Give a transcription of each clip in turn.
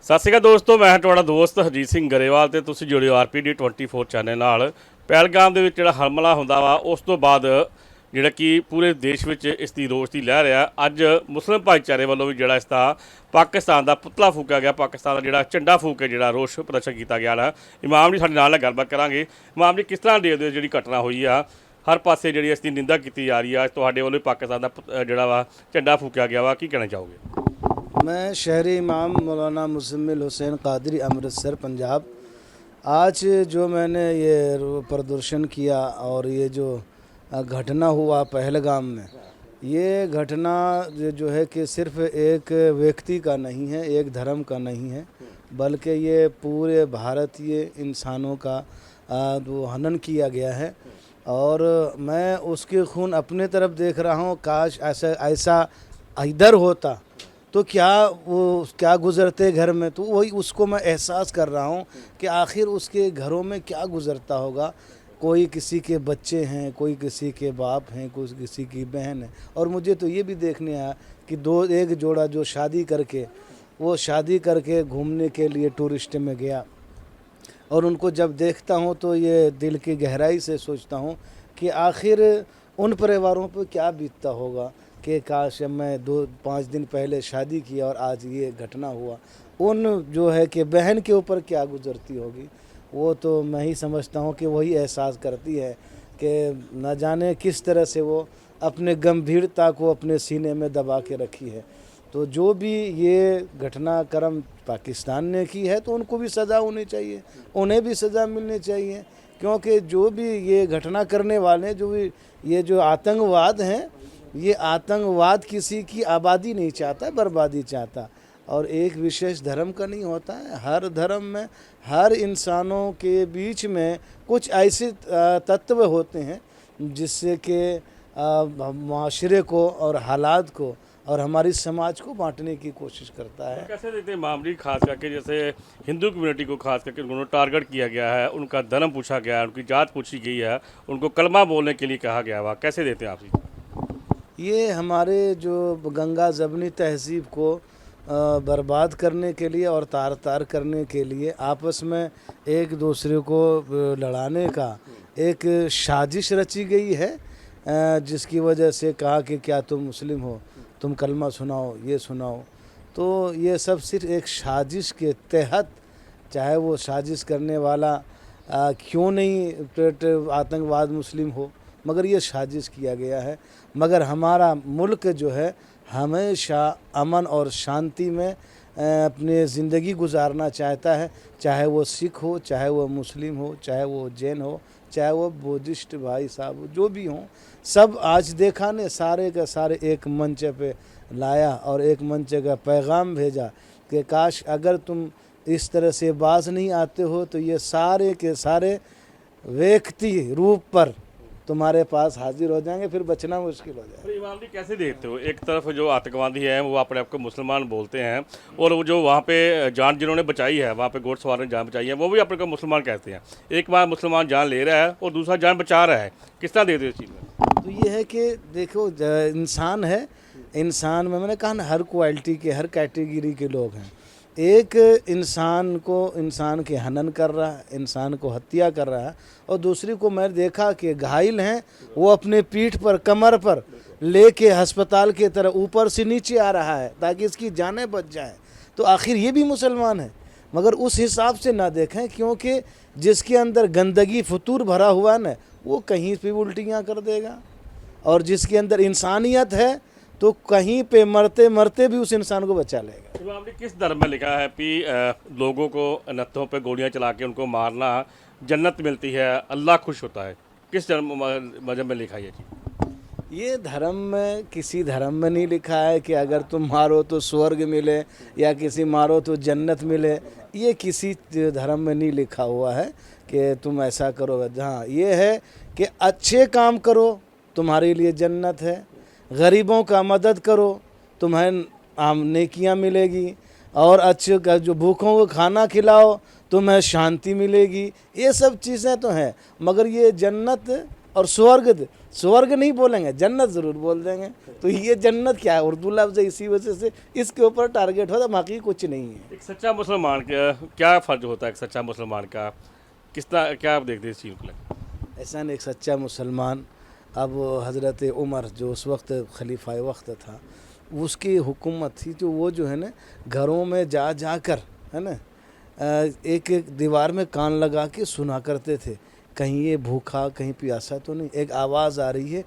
ਸਤਿ ਸ਼੍ਰੀ ਅਕਾਲ ਦੋਸਤੋ, ਮੈਂ ਤੁਹਾਡਾ ਦੋਸਤ ਹਰਜੀਤ ਸਿੰਘ ਗਰੇਵਾਲ ਤੇ ਤੁਸੀਂ ਜੁੜਿਓ ਆਰਪੀਡੀ 24 ਚੈਨਲ ਨਾਲ। ਪਹਿਲਗਾਮ ਦੇ ਵਿੱਚ ਜਿਹੜਾ ਹਮਲਾ ਹੁੰਦਾ ਵਾ ਉਸ ਤੋਂ ਬਾਅਦ ਜਿਹੜਾ ਕਿ ਪੂਰੇ ਦੇਸ਼ ਵਿੱਚ ਇਸ ਦੀ ਰੋਸ ਦੀ ਲਹਿਰ ਆ। ਅੱਜ ਮੁਸਲਿਮ ਭਾਈਚਾਰੇ ਵੱਲੋਂ ਵੀ ਜਿਹੜਾ ਇਸ ਦਾ ਪਾਕਿਸਤਾਨ ਦਾ ਪੁਤਲਾ ਫੂਕਿਆ ਗਿਆ, ਪਾਕਿਸਤਾਨ ਦਾ ਜਿਹੜਾ ਝੰਡਾ ਫੂਕ ਕੇ ਜਿਹੜਾ ਰੋਸ ਪ੍ਰਦਰਸ਼ਨ ਕੀਤਾ ਗਿਆ ਨਾ। ਇਮਾਮ ਜੀ ਸਾਡੇ ਨਾਲ ਗੱਲਬਾਤ ਕਰਾਂਗੇ। ਇਮਾਮ ਜੀ, ਕਿਸ ਤਰ੍ਹਾਂ ਦੇਖਦੇ ਹੋ ਜਿਹੜੀ ਘਟਨਾ ਹੋਈ ਆ? ਹਰ ਪਾਸੇ ਜਿਹੜੀ ਇਸ ਦੀ ਨਿੰਦਾ ਕੀਤੀ ਜਾ ਰਹੀ ਆ, ਤੁਹਾਡੇ ਵੱਲੋਂ ਪਾਕਿਸਤਾਨ ਦਾ ਜਿਹੜਾ ਵਾ ਝੰਡਾ ਫੂਕਿਆ ਗਿਆ ਵਾ, ਕੀ ਕਹਿਣਾ ਚਾਹੋਗੇ? मैं शहरी इमाम मौलाना मुज़म्मिल हुसैन क़ादरी अमृतसर पंजाब। आज जो मैंने ये प्रदर्शन किया और ये जो घटना हुआ पहलगाम में, ये घटना जो है कि सिर्फ़ एक व्यक्ति का नहीं है, एक धर्म का नहीं है, बल्कि ये पूरे भारतीय इंसानों का वो हनन किया गया है। और मैं उसके खून अपने तरफ देख रहा हूँ। काश ऐसा इधर होता तो क्या गुज़रते घर में, तो वही उसको मैं एहसास कर रहा हूँ कि आखिर उसके घरों में क्या गुज़रता होगा। कोई किसी के बच्चे हैं, कोई किसी के बाप हैं, कोई किसी की बहन है। और मुझे तो ये भी देखने आया कि एक जोड़ा जो शादी करके घूमने के लिए टूरिस्ट में गया, और उनको जब देखता हूँ तो ये दिल की गहराई से सोचता हूँ कि आखिर उन परिवारों पर क्या बीतता होगा कि काश मैं 2-5 दिन पहले शादी किया और आज ये घटना हुआ। उन जो है कि बहन के ऊपर क्या गुजरती होगी, वो तो मैं ही समझता हूँ कि वही एहसास करती है कि न जाने किस तरह से वो अपने गंभीरता को अपने सीने में दबा के रखी है। तो जो भी ये घटनाक्रम पाकिस्तान ने की है तो उनको भी सज़ा होनी चाहिए, उन्हें भी सज़ा मिलनी चाहिए। क्योंकि जो भी ये घटना करने वाले ये जो आतंकवाद हैं, ये आतंकवाद किसी की आबादी नहीं चाहता, बर्बादी चाहता। और एक विशेष धर्म का नहीं होता है। हर धर्म में हर इंसानों के बीच में कुछ ऐसे तत्व होते हैं जिससे कि माशरे को और हालात को और हमारी समाज को बांटने की कोशिश करता है। कैसे देखते हैं मामले, खास करके जैसे हिंदू कम्युनिटी को खास करके उन्होंने टारगेट किया गया है, उनका धर्म पूछा गया है, उनकी जात पूछी गई है, उनको कलमा बोलने के लिए कहा गया हुआ, कैसे देते हैं आप? ये हमारे जो गंगा जबनी तहज़ीब को बर्बाद करने के लिए और तार तार करने के लिए आपस में एक दूसरे को लड़ाने का एक साजिश रची गई है, जिसकी वजह से कहा कि क्या तुम मुस्लिम हो, तुम कलमा सुनाओ, ये सुनाओ। तो ये सब सिर्फ एक साजिश के तहत, चाहे वो साजिश करने वाला क्यों नहीं आतंकवाद मुस्लिम हो, मगर ये साजिश किया गया है। मगर हमारा मुल्क जो है हमेशा अमन और शांति में अपनी ज़िंदगी गुजारना चाहता है, चाहे वो सिख हो, चाहे वो मुस्लिम हो, चाहे वो जैन हो, चाहे वो बुद्धिस्ट भाई साहब जो भी हों। सब आज देखा ने सारे का सारे एक मंच पे लाया और एक मंच का पैगाम भेजा कि काश अगर तुम इस तरह से बाज नहीं आते हो तो ये सारे के सारे व्यक्ति रूप पर तुम्हारे पास हाजिर हो जाएंगे, फिर बचना मुश्किल हो जाएगा। इमाम जी, कैसे देखते हो? एक तरफ जो आतंकवादी हैं वो अपने आप को मुसलमान बोलते हैं, और वो जो वहाँ पे जान जिन्होंने बचाई है, वहाँ पे घोड़सवार ने जान बचाई है, वो भी अपने को मुसलमान कहते हैं। एक बार मुसलमान जान ले रहा है और दूसरा जान बचा रहा है, किस तरह देखते हो इस चीज़ में? तो ये है कि देखो, इंसान है, इंसान में मैंने कहा ना हर क्वालिटी के, हर कैटेगरी के लोग हैं। एक इंसान के हनन कर रहा है, इंसान को हत्या कर रहा है, और दूसरी को मैं देखा कि घायल हैं, वो अपने पीठ पर, कमर पर लेके अस्पताल के तरह ऊपर से नीचे आ रहा है ताकि इसकी जानें बच जाएं। तो आखिर ये भी मुसलमान है, मगर उस हिसाब से ना देखें, क्योंकि जिसके अंदर गंदगी फतूर भरा हुआ ना, वो कहीं पे उल्टियाँ कर देगा। और जिसके अंदर इंसानियत है तो कहीं पे मरते मरते भी उस इंसान को बचा लेगा। तो आपने किस धर्म में लिखा है कि लोगों को नत्थों पे गोलियां चला के उनको मारना जन्नत मिलती है, अल्लाह खुश होता है? किस मजहब में लिखा है ये चीज़? ये धर्म में, किसी धर्म में नहीं लिखा है कि अगर तुम मारो तो स्वर्ग मिले या किसी मारो तो जन्नत मिले। ये किसी धर्म में नहीं लिखा हुआ है कि तुम ऐसा करो। हाँ, ये है कि अच्छे काम करो, तुम्हारे लिए जन्नत है। गरीबों का मदद करो, तुम्हें नेकियां मिलेगी। और अच्छे का जो भूखों को खाना खिलाओ, तुम्हें शांति मिलेगी। ये सब चीज़ें तो हैं, मगर ये जन्नत और स्वर्ग नहीं बोलेंगे, जन्नत ज़रूर बोल देंगे। तो ये जन्नत क्या है, उर्दू लफ्ज़ है, इसी वजह से इसके ऊपर टारगेट होता है, बाकी कुछ नहीं है। एक सच्चा मुसलमान का क्या फ़र्ज होता है, एक सच्चा मुसलमान का किस तरह, क्या आप देखते हैं इस चीज़ को? ऐसा नहीं, एक सच्चा मुसलमान, अब हज़रत उमर जो उस वक्त खलीफा वक्त था, उसकी हुकूमत थी, तो वो जो है ना घरों में जा जा कर, है ना, एक एक दीवार में कान लगा के सुना करते थे, कहीं ये भूखा कहीं प्यासा तो नहीं। एक आवाज़ आ रही है,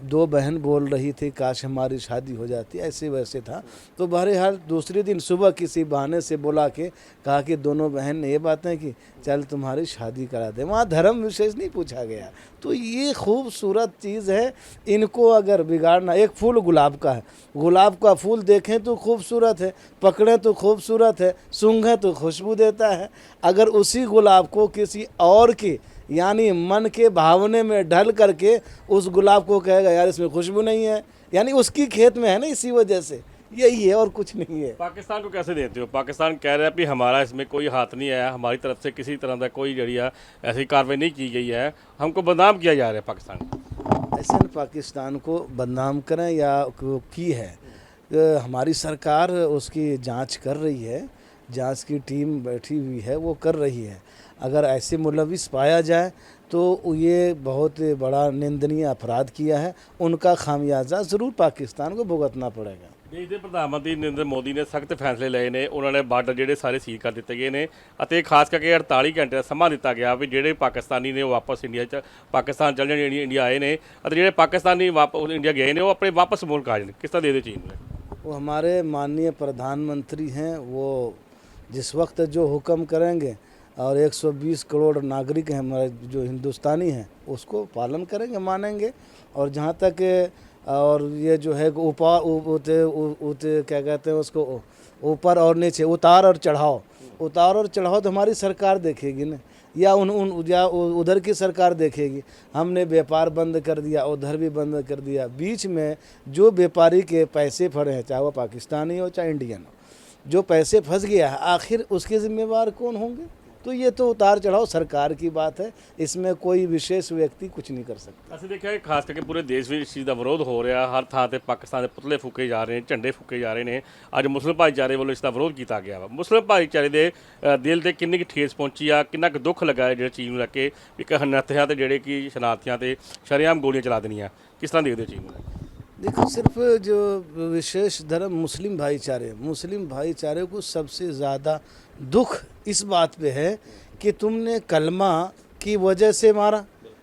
दो बहन बोल रही थी काश हमारी शादी हो जाती, ऐसे वैसे था। तो बहरहाल दूसरे दिन सुबह किसी बहाने से बुला के कहा कि दोनों बहन ने ये बातें की, चल तुम्हारी शादी करा दे। वहाँ धर्म विशेष नहीं पूछा गया। तो ये खूबसूरत चीज़ है, इनको अगर बिगाड़ना। एक फूल गुलाब का है, गुलाब का फूल देखें तो खूबसूरत है, पकड़ें तो खूबसूरत है, सूंघें तो खुशबू देता है। अगर उसी गुलाब को किसी और की यानी मन के भावने में ढल करके उस गुलाब को कहेगा यार इसमें खुशबू नहीं है, यानी उसकी खेत में है ना, इसी वजह से यही है और कुछ नहीं है। पाकिस्तान को कैसे देते हो? पाकिस्तान कह रहा है कि हमारा इसमें कोई हाथ नहीं आया, हमारी तरफ से किसी तरह का कोई जरिया ऐसी कार्रवाई नहीं की गई है, हमको बदनाम किया जा रहा है पाकिस्तान को। ऐसे न पाकिस्तान को बदनाम करें या की है, हमारी सरकार उसकी जांच कर रही है, जांच की टीम बैठी हुई है, वो कर रही है। अगर ऐसे मुलविस पाया जाए तो ये बहुत बड़ा निंदनीय अपराध किया है, उनका खामियाजा ज़रूर पाकिस्तान को भुगतना पड़ेगा। ਦੇਸ਼ ਦੇ ਪ੍ਰਧਾਨ ਮੰਤਰੀ ਨਰਿੰਦਰ ਮੋਦੀ ਨੇ ਸਖਤ ਫੈਸਲੇ ਲਏ ਨੇ, ਉਹਨਾਂ ਨੇ ਬਾਰਡਰ ਜਿਹੜੇ ਸਾਰੇ ਸੀਲ ਕਰ ਦਿੱਤੇ ਗਏ ਨੇ ਅਤੇ ਖਾਸ ਕਰਕੇ 48 ਘੰਟੇ ਦਾ ਸਮਾਂ ਦਿੱਤਾ ਗਿਆ ਵੀ ਜਿਹੜੇ ਪਾਕਿਸਤਾਨੀ ਨੇ ਉਹ ਵਾਪਸ ਪਾਕਿਸਤਾਨ ਚੱਲ ਜਾਣ, ਇੰਡੀਆ ਆਏ ਨੇ ਅਤੇ ਜਿਹੜੇ ਪਾਕਿਸਤਾਨੀ ਇੰਡੀਆ ਗਏ ਨੇ ਉਹ ਆਪਣੇ ਵਾਪਸ ਮੁਲਕ ਆ ਜਾਣ। ਕਿਸ ਤਰ੍ਹਾਂ ਦੇ ਚੀਜ਼ ਨੂੰ? वो हमारे माननीय प्रधानमंत्री हैं, वो जिस वक्त जो हुक्म करेंगे और 120 करोड़ नागरिक हैं हमारे जो हिंदुस्तानी हैं, उसको पालन करेंगे, मानेंगे। और जहाँ तक और ये जो है क्या कहते हैं उसको, ऊपर और नीचे, उतार और चढ़ाव तो हमारी सरकार देखेगी ना, या या उधर की सरकार देखेगी। हमने व्यापार बंद कर दिया, उधर भी बंद कर दिया। बीच में जो व्यापारी के पैसे फंसे हैं, चाहे वो पाकिस्तानी हो चाहे इंडियन हो, जो पैसे फंस गया है आखिर उसके जिम्मेवार कौन होंगे? तो ये तो उतार चढ़ाव सरकार की बात है, इसमें कोई विशेष व्यक्ति कुछ नहीं कर सकता। ਅਸੀਂ ਦੇਖਿਆ ਕਿ ਖਾਸ ਕਰਕੇ ਪੂਰੇ ਦੇਸ਼ ਵਿੱਚ ਇਸ ਚੀਜ਼ ਦਾ ਵਿਰੋਧ ਹੋ ਰਿਹਾ, ਹਰ ਥਾਂ ਤੇ ਪਾਕਿਸਤਾਨ ਦੇ ਪੁਤਲੇ ਫੂਕੇ ਜਾ ਰਹੇ ਨੇ, ਝੰਡੇ ਫੂਕੇ ਜਾ ਰਹੇ ਨੇ। ਅੱਜ ਮੁਸਲਿਮ ਭਾਈਚਾਰੇ ਵੱਲੋਂ ਇਸ ਦਾ ਵਿਰੋਧ ਕੀਤਾ ਗਿਆ ਵਾ। ਮੁਸਲਿਮ ਭਾਈਚਾਰੇ ਦੇ ਦਿਲ ਤੇ ਕਿੰਨੀ ਕੁ ਠੇਸ ਪਹੁੰਚੀ ਆ, ਕਿੰਨਾ ਕੁ ਦੁੱਖ ਲੱਗਾ ਹੈ ਜਿਹੜੀ ਚੀਜ਼ ਨੂੰ ਲੈ ਕੇ ਵੀ ਹਨਾਥਿਆਂ ਤੇ ਜਿਹੜੇ ਕਿ ਸ਼ਨਾਰਥੀਆਂ ਤੇ ਸ਼ਰੇਆਮ ਗੋਲੀਆਂ ਚਲਾ ਦੇਣੀਆਂ, ਕਿਸ ਤਰ੍ਹਾਂ ਦੇਖਦੇ ਹੋ ਚੀਜ਼ ਨੂੰ? देखो, सिर्फ जो विशेष धर्म मुस्लिम भाईचारे को सबसे ज़्यादा दुख इस बात पे है कि तुमने कलमा की वजह से मारा,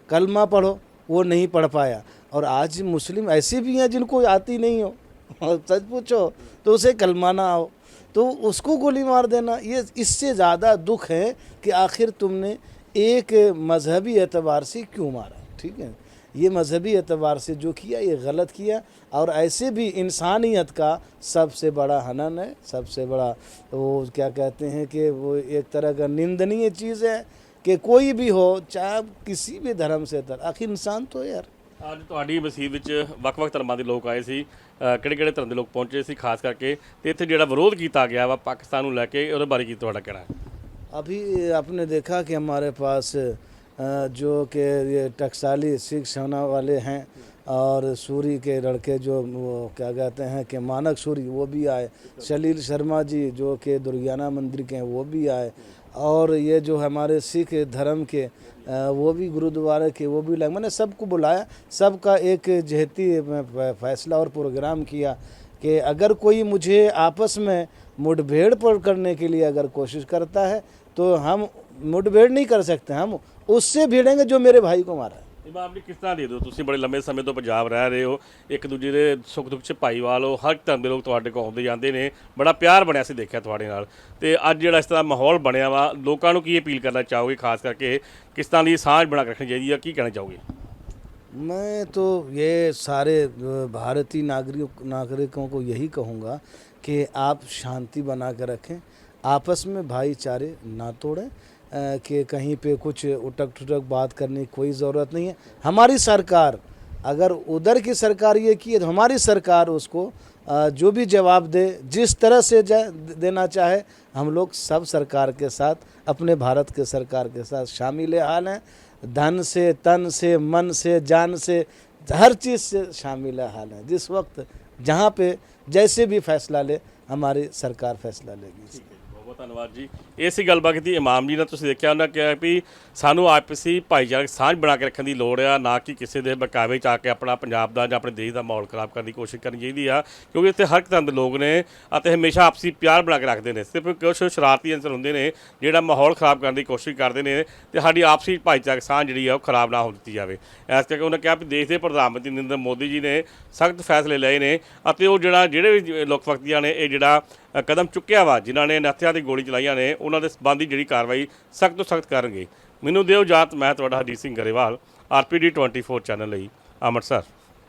कलमा पढ़ो, वो नहीं पढ़ पाया। और आज मुस्लिम ऐसे भी हैं जिनको आती नहीं हो, और सच पूछो तो उसे कलमा ना आओ तो उसको गोली मार देना, ये इससे ज़्यादा दुख है कि आखिर तुमने एक मजहबी एतबार से क्यों मारा। ठीक है, ये मजहबी एतबार से जो किया ये गलत किया। और ऐसे भी इंसानियत का सबसे बड़ा हनन है, सबसे बड़ा वो क्या कहते हैं कि वो एक तरह का निंदनीय चीज़ है कि कोई भी हो, चाहे किसी भी धर्म से आखिर इंसान तो यार। ਅੱਜ ਤੁਹਾਡੀ ਮਸੀਤ ਵਿੱਚ ਵੱਖ-ਵੱਖ ਧਰਮਾਂ ਦੇ ਲੋਕ ਆਏ ਸੀ, ਕਿਹੜੇ-ਕਿਹੜੇ ਧਰਮ ਦੇ ਲੋਕ ਪਹੁੰਚੇ ਸੀ ਖਾਸ ਕਰਕੇ, ਤੇ ਇੱਥੇ ਜਿਹੜਾ ਵਿਰੋਧ ਕੀਤਾ ਗਿਆ ਵਾ ਪਾਕਿस्तान ਨੂੰ ਲੈ ਕੇ, ਉਹਦੇ ਬਾਰੇ ਕੀ ਤੁਹਾਡਾ ਕਹਿਣਾ ਹੈ? अभी आपने देखा कि हमारे पास जो कि ये टकसाली सिख सेना वाले हैं और सूरी के लड़के जो वो क्या कहते हैं कि मानक सूरी, वो भी आए। सलील शर्मा जी जो कि दुर्गियाना मंदिर के हैं, वो भी आए। और ये जो हमारे सिख धर्म के वो भी गुरुद्वारे के वो भी लगे। मैंने सबको बुलाया, सबका एक जहती फैसला और प्रोग्राम किया कि अगर कोई मुझे आपस में मुठभेड़ पर करने के लिए अगर कोशिश करता है तो हम मुठभेड़ नहीं कर सकते, हम उससे भिड़ेंगे जो मेरे भाई को मारा है। ਇਮਾਮ ਜੀ, ਕਿਸ ਤਰ੍ਹਾਂ ਦੇ ਦਿਓ ਤੁਸੀਂ ਬੜੇ ਲੰਬੇ ਸਮੇਂ ਤੋਂ ਪੰਜਾਬ ਰਹਿ ਰਹੇ ਹੋ, ਇੱਕ ਦੂਜੇ ਦੇ ਸੁੱਖ ਦੁੱਖ 'ਚ ਭਾਈਵਾਲ ਹੋ, ਹਰ ਧਰਮ ਦੇ ਲੋਕ ਤੁਹਾਡੇ ਕੋਲ ਆਉਂਦੇ ਜਾਂਦੇ ਨੇ, ਬੜਾ ਪਿਆਰ ਬਣਿਆ ਸੀ ਦੇਖਿਆ ਤੁਹਾਡੇ ਨਾਲ। ਤੇ ਅੱਜ ਜਿਹੜਾ ਇਸ ਤਰ੍ਹਾਂ ਮਾਹੌਲ ਬਣਿਆ ਵਾ, ਲੋਕਾਂ ਨੂੰ ਕੀ ਅਪੀਲ ਕਰਨਾ ਚਾਹੋਗੇ, ਖਾਸ ਕਰਕੇ ਕਿਸ ਤਰ੍ਹਾਂ ਦੀ ਸਾਂਝ ਬਣਾ ਕੇ ਰੱਖਣੀ ਚਾਹੀਦੀ ਆ, ਕੀ ਕਹਿਣਾ ਚਾਹੋਗੇ? मैं तो ये सारे भारतीय नागरिकों को यही कहूँगा कि आप शांति बना कर रखें, आपस में भाईचारे ना तोड़ें, कि कहीं पे कुछ उटक ठुटक बात करने की कोई ज़रूरत नहीं है। हमारी सरकार, अगर उधर की सरकार ये की है तो हमारी सरकार उसको जो भी जवाब दे, जिस तरह से देना चाहे, हम लोग सब सरकार के साथ, अपने भारत के सरकार के साथ शामिल हाल हैं। धन से, तन से, मन से, जान से, हर चीज़ से शामिल है हाल है। जिस वक्त जहाँ पे जैसे भी फैसला ले हमारी सरकार फैसला लेगी। ਬਹੁਤ ਧੰਨਵਾਦ ਜੀ। ਇਹ ਸੀ ਗੱਲਬਾਤ ਕੀਤੀ ਇਮਾਮ ਜੀ ਨਾਲ। ਤੁਸੀਂ ਦੇਖਿਆ ਉਹਨਾਂ ਕਿਹਾ ਵੀ ਸਾਨੂੰ ਆਪਸੀ ਭਾਈਚਾਰਕ ਸਾਂਝ ਬਣਾ ਕੇ ਰੱਖਣ ਦੀ ਲੋੜ ਆ, ਨਾ ਕਿ ਕਿਸੇ ਦੇ ਬਹਿਕਾਵੇ 'ਚ ਆ ਕੇ ਆਪਣਾ ਪੰਜਾਬ ਦਾ ਜਾਂ ਆਪਣੇ ਦੇਸ਼ ਦਾ ਮਾਹੌਲ ਖਰਾਬ ਕਰਨ ਦੀ ਕੋਸ਼ਿਸ਼ ਕਰਨੀ ਚਾਹੀਦੀ ਆ, ਕਿਉਂਕਿ ਇੱਥੇ ਹਰ ਇੱਕ ਤਰ੍ਹਾਂ ਦੇ ਲੋਕ ਨੇ ਅਤੇ ਹਮੇਸ਼ਾ ਆਪਸੀ ਪਿਆਰ ਬਣਾ ਕੇ ਰੱਖਦੇ ਨੇ। ਸਿਰਫ ਕੁਛ ਸ਼ਰਾਰਤੀ ਅੰਸਰ ਹੁੰਦੇ ਨੇ ਜਿਹੜਾ ਮਾਹੌਲ ਖਰਾਬ ਕਰਨ ਦੀ ਕੋਸ਼ਿਸ਼ ਕਰਦੇ ਨੇ ਤੇ ਸਾਡੀ ਆਪਸੀ ਭਾਈਚਾਰਕ ਸਾਂਝ ਜਿਹੜੀ ਆ ਉਹ ਖਰਾਬ ਨਾ ਹੋ ਦਿੱਤੀ ਜਾਵੇ। ਇਸ ਕਰਕੇ ਉਹਨਾਂ ਕਿਹਾ ਵੀ ਦੇਸ਼ ਦੇ ਪ੍ਰਧਾਨ ਮੰਤਰੀ ਨਰਿੰਦਰ ਮੋਦੀ ਜੀ ਨੇ ਸਖਤ ਫੈਸਲੇ ਲਏ ਨੇ ਅਤੇ ਉਹ ਜਿਹੜੇ ਵੀ ਲੋਕ ਵਕਤੀਆਂ ਨੇ ਇਹ ਜਿਹੜਾ ਕਦਮ ਚੁੱਕਿਆ ਵਾ, ਜਿਨ੍ਹਾਂ ਨੇ ਨੱਥਿਆਂ ਦੀ ਗੋਲੀ ਚਲਾਈਆਂ ਨੇ, ਉਹਨਾਂ ਦੇ ਸੰਬੰਧੀ ਜਿਹੜੀ ਕਾਰਵਾਈ ਸਖਤ ਤੋਂ ਸਖਤ ਕਰਨਗੇ। ਮੈਨੂੰ ਦਿਓ ਇਜਾਜ਼ਤ। ਮੈਂ ਤੁਹਾਡਾ ਹਰਜੀਤ ਸਿੰਘ ਗਰੇਵਾਲ, RPD 24 ਚੈਨਲ ਲਈ ਅੰਮ੍ਰਿਤਸਰ।